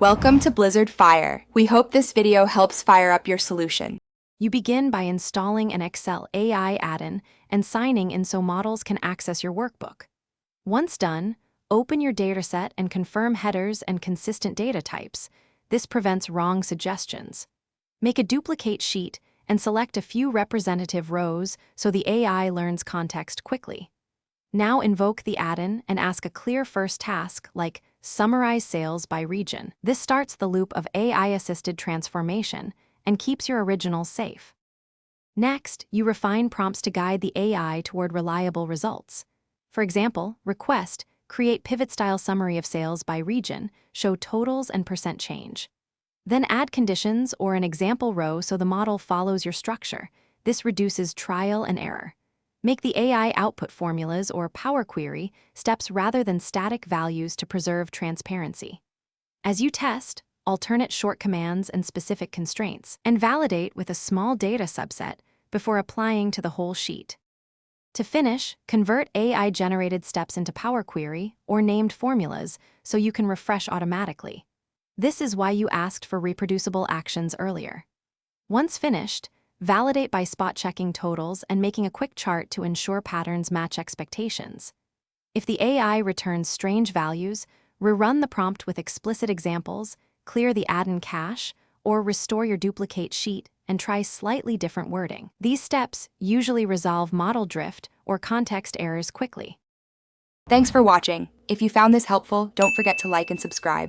Welcome to Blizzard Fire. We hope this video helps fire up your solution. You begin by installing an Excel AI add-in and signing in so models can access your workbook. Once done, open your dataset and confirm headers and consistent data types. This prevents wrong suggestions. Make a duplicate sheet and select a few representative rows so the AI learns context quickly. Now invoke the add-in and ask a clear first task like summarize sales by region. This starts the loop of AI-assisted transformation and keeps your originals safe. Next, you refine prompts to guide the AI toward reliable results. For example, request, create pivot-style summary of sales by region, show totals and percent change. Then add conditions or an example row so the model follows your structure. This reduces trial and error. Make the AI output formulas or Power Query steps rather than static values to preserve transparency. As you test, alternate short commands and specific constraints, and validate with a small data subset before applying to the whole sheet. To finish, convert AI-generated steps into Power Query or named formulas so you can refresh automatically. This is why you asked for reproducible actions earlier. Once finished, validate by spot-checking totals and making a quick chart to ensure patterns match expectations. If the AI returns strange values, rerun the prompt with explicit examples, clear the add-in cache, or restore your duplicate sheet and try slightly different wording. These steps usually resolve model drift or context errors quickly. Thanks for watching. If you found this helpful, don't forget to like and subscribe.